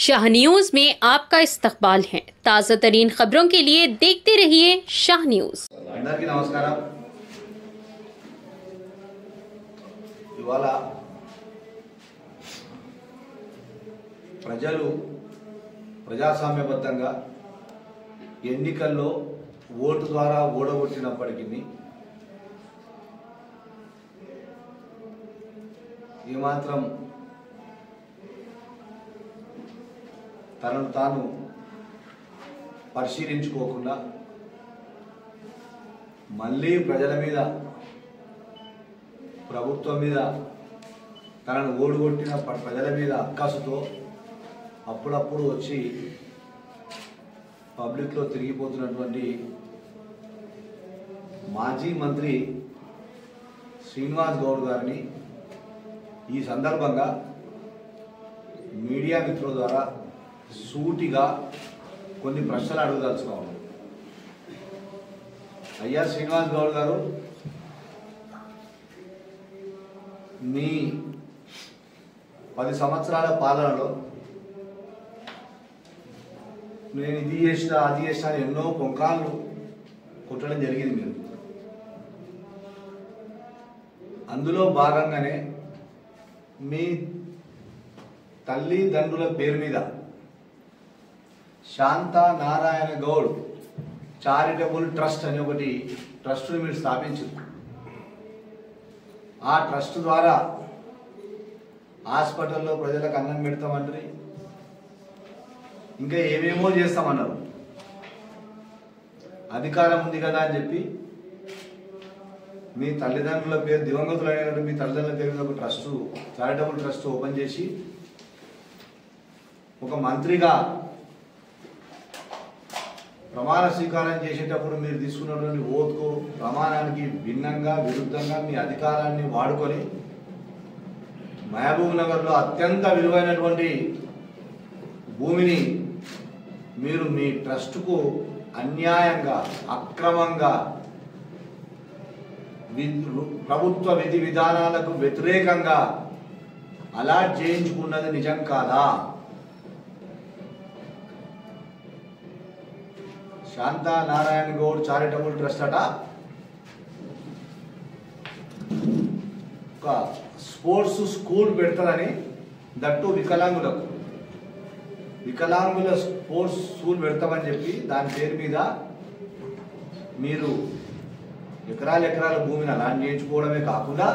Shah news में आपका इस्तकबाल है। ताज़ा तरीन खबरों के लिए देखते रहिए शाह न्यूज। అందరికీ నమస్కారం। ఇవాళ ప్రజలు ప్రజాస్వామ్యబద్ధంగా ఎన్నికల్లో ఓటు ద్వారా ఓడగొట్టినప్పటికీ ఏమాత్రం తనను తాను పరిశీలించుకోకుండా మళ్ళీ ప్రజల మీద ప్రభుత్వం మీద తనను ఓడగొట్టిన ప్రజల మీద అక్కసుతో అప్పుడప్పుడు వచ్చి పబ్లిక్లో తిరిగిపోతున్నటువంటి మాజీ మంత్రి శ్రీనివాస్ గౌడ్ గారిని ఈ సందర్భంగా మీడియా మిత్రుల ద్వారా సూటిగా కొన్ని ప్రశ్నలు అడగదలుచుకున్నాను। అయ్యా శ్రీనివాస్ గౌడ్ గారు, మీ 10 సంవత్సరాల పాలనలో నేను ఇది చేసినా అది చేసినా ఎన్నో పొంకాళ్ళు కొట్టడం జరిగింది మీరు। అందులో భాగంగానే మీ తల్లిదండ్రుల పేరు మీద శాంతా నారాయణ గౌడ్ చారిటబుల్ ట్రస్ట్ అనే ఒకటి ట్రస్ట్ని మీరు స్థాపించారు। ఆ ట్రస్ట్ ద్వారా హాస్పిటల్లో ప్రజలకు అన్నం పెడతామంటారు, ఇంకా ఏమేమో చేస్తామన్నారు। అధికారం ఉంది కదా అని చెప్పి మీ తల్లిదండ్రుల పేరు దివంగతులు అయినటువంటి మీ తల్లిదండ్రుల పేరు మీద ఒక ట్రస్ట్, చారిటబుల్ ట్రస్ట్ ఓపెన్ చేసి ఒక మంత్రిగా ప్రమాణ స్వీకారం చేసేటప్పుడు మీరు తీసుకున్నటువంటి ఓటుకు ప్రమాణానికి భిన్నంగా విరుద్ధంగా మీ అధికారాన్ని వాడుకొని మహబూబ్ నగర్లో అత్యంత విలువైనటువంటి భూమిని మీరు మీ ట్రస్టుకు అన్యాయంగా అక్రమంగా ప్రభుత్వ విధి విధానాలకు వ్యతిరేకంగా అలాట్ చేయించుకున్నది నిజం కాదా? శాంతా నారాయణ గౌడ్ చారిటబుల్ ట్రస్ట్ అట ఒక స్పోర్ట్స్ స్కూల్ పెడతారని, దట్టు వికలాంగుల స్పోర్ట్స్ స్కూల్ పెడతామని చెప్పి దాని పేరు మీద మీరు ఎకరాల భూమిని అలాట్ చేయించుకోవడమే కాకుండా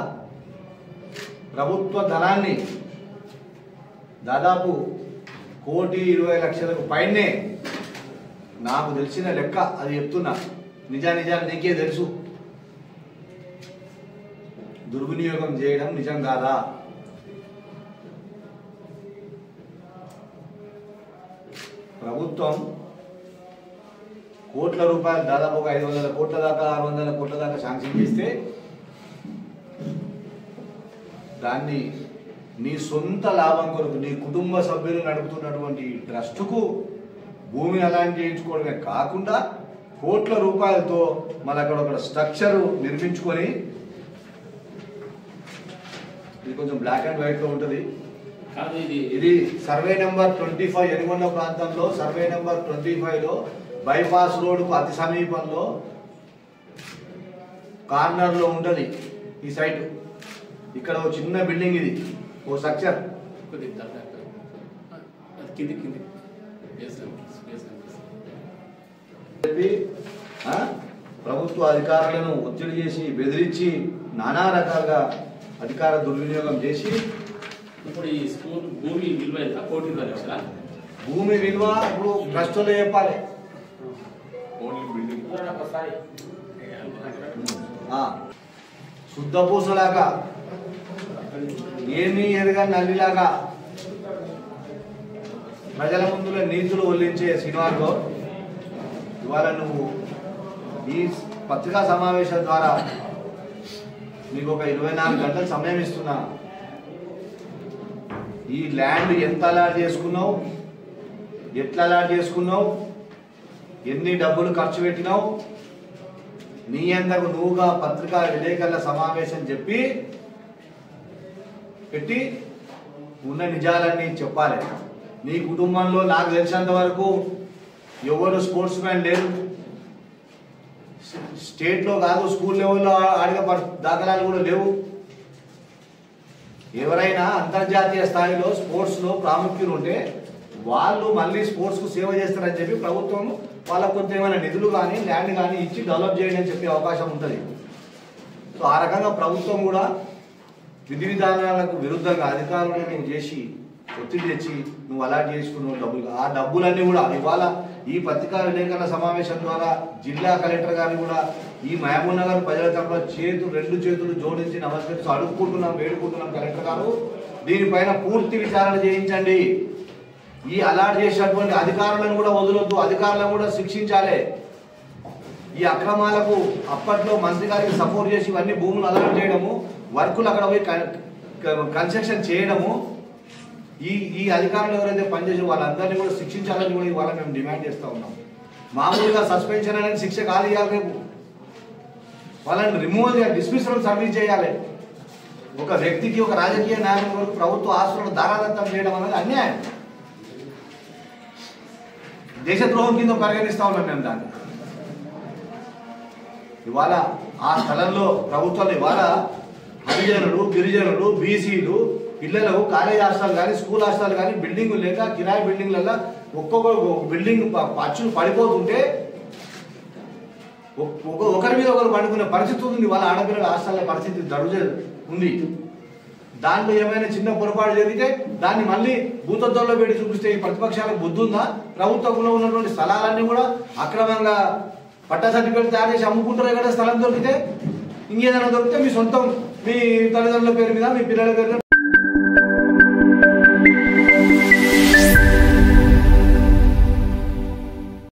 ప్రభుత్వ ధనాన్ని దాదాపు 1,20,00,000కు పైనే, నాకు తెలిసిన లెక్క అది చెప్తున్నా, నిజాలు నీకే తెలుసు, దుర్వినియోగం చేయడం నిజం కాదా? ప్రభుత్వం కోట్ల రూపాయలు దాదాపు 500 కోట్ల దాకా 600 కోట్ల దాకా శాంక్షన్ చేస్తే దాన్ని నీ సొంత లాభం కొరకు నీ కుటుంబ సభ్యులు నడుపుతున్నటువంటి ట్రస్టుకు భూమిని అలాంటి చేయించుకోవడమే కాకుండా కోట్ల రూపాయలతో మళ్ళీ అక్కడ ఒక స్ట్రక్చర్ నిర్మించుకొని, ఇది కొంచెం బ్లాక్ అండ్ వైట్ లో ఉంటుంది, ఇది సర్వే నెంబర్ 25 ఎనుగొండ ప్రాంతంలో సర్వే నెంబర్ 25లో బైపాస్ రోడ్డుకు అతి సమీపంలో కార్నర్ లో ఉంటది ఈ సైట్। ఇక్కడ ఒక చిన్న బిల్డింగ్, ఇది ఓ స్ట్రక్చర్ ప్రభుత్వ అధికారులను ఒత్తిడి చేసి బెదిరించి నానా రకాలుగా అధికార దుర్వినియోగం చేసి ఇప్పుడు ఈ స్కూల్ భూమి విలువ ఎంత? 1,20,00,000. భూమి విలువ ఇప్పుడు ట్రస్టులో చెప్పాలి, శుద్ధ పూసలాగా ఏమీ ఎరగా నల్లిలాగా ప్రజల ముందులో నీతులు ఒల్లించే శ్రీనివాస్ గౌడ్, ఇవాళ నువ్వు ఈ పత్రికా సమావేశం ద్వారా మీకు ఒక 24 గంటల సమయం ఇస్తున్నా, ఈ ల్యాండ్ ఎంత అలాట్ చేసుకున్నావు, ఎట్లా అలాట్ చేసుకున్నావు, ఎన్ని డబ్బులు ఖర్చు పెట్టినావు, నీ అంతకు నువ్వుగా పత్రికా విలేకరుల సమావేశం పెట్టి ఉన్న నిజాలన్నీ చెప్పాలి। నీ కుటుంబంలో నాకు తెలిసినంత వరకు ఎవరు స్పోర్ట్స్ మ్యాన్ లేరు. స్టేట్లో కాదు స్కూల్ లెవెల్లో ఆడిన దాఖలాలు కూడా లేవు. ఎవరైనా అంతర్జాతీయ స్థాయిలో స్పోర్ట్స్లో ప్రాముఖ్యులు ఉంటే వాళ్ళు మళ్ళీ స్పోర్ట్స్కు సేవ చేస్తారని చెప్పి ప్రభుత్వం వాళ్ళకు కొంత ఏమైనా నిధులు కానీ ల్యాండ్ కానీ ఇచ్చి డెవలప్ చేయండి అని చెప్పే అవకాశం ఉంటుంది. సో ఆ రకంగా ప్రభుత్వం కూడా విధి విధానాలకు విరుద్ధంగా అధికారులను చేసి ఒత్తిడి తెచ్చి నువ్వు అలాట్ చేసుకున్న డబ్బులు, ఆ డబ్బులన్నీ కూడా ఇవాళ ఈ పత్రికా విలేకరుల సమావేశం ద్వారా జిల్లా కలెక్టర్ గారిని కూడా ఈ మహబూబ్ నగర్ ప్రజల తరఫున రెండు చేతులు జోడించి నమస్కరిస్తూ అడుక్కుంటున్నాం, వేడుకుంటున్నాం. కలెక్టర్ గారు దీనిపైన పూర్తి విచారణ చేయించండి. ఈ అలాట్ చేసినటువంటి అధికారులను కూడా వదలొద్దు, అధికారులను కూడా శిక్షించాలి. ఈ అక్రమాలకు అప్పట్లో మంత్రి గారికి సపోర్ట్ చేసి ఇవన్నీ భూములు అలాట్ చేయడము, వర్కులు అక్కడ పోయి కన్స్ట్రక్షన్ చేయడము, ఈ అధికారులు ఎవరైతే పనిచేసే వాళ్ళందరినీ కూడా శిక్షించాలని కూడా ఇవాళ మేము డిమాండ్ చేస్తూ ఉన్నాం. మామూలుగా సస్పెన్షన్ అనేది శిక్ష కాదు, ఇవ్వాలి రేపు వాళ్ళని రిమూవ్ చేయాలి, డిస్మిసల్ సర్వీస్ చేయాలి. ఒక వ్యక్తికి ఒక రాజకీయ నాయకుల వరకు ప్రభుత్వ ఆస్తులను దారాదత్తం చేయడం అనేది అన్యాయం, దేశద్రోహం కింద పరిగణిస్తా ఉన్నాం మేము దాన్ని. ఇవాళ ఆ స్థలంలో ప్రభుత్వాలు ఇవాళ హరిజనులు, గిరిజనులు, బీసీలు పిల్లలకు కాలేజ్ హాస్టల్ కానీ స్కూల్ హాస్టల్ కానీ బిల్డింగులు లేక కిరాయి బిల్డింగ్లలో ఒక్కొక్క బిల్డింగ్ అచ్చులు పడిపోతుంటే ఒకరి మీద ఒకరు పడుకునే పరిస్థితి ఉంది. వాళ్ళ ఆడపిల్లల హాస్టల్ పరిస్థితి జరుగు ఉంది. దాంట్లో ఏమైనా చిన్న పొరపాటు జరిగితే దాన్ని మళ్ళీ భూతత్వంలో పెట్టి చూపిస్తే ఈ ప్రతిపక్షాలకు బుద్ధి ఉందా? ప్రభుత్వంలో ఉన్నటువంటి స్థలాలన్నీ కూడా అక్రమంగా పట్టా సర్టిఫికేట్ తయారు చేసి అమ్ముకుంటారు. ఎక్కడ స్థలం దొరికితే ఇంకేదైనా దొరికితే మీ సొంతం మీ తల్లిదండ్రుల పేరు మీద మీ పిల్లల పేరు మీద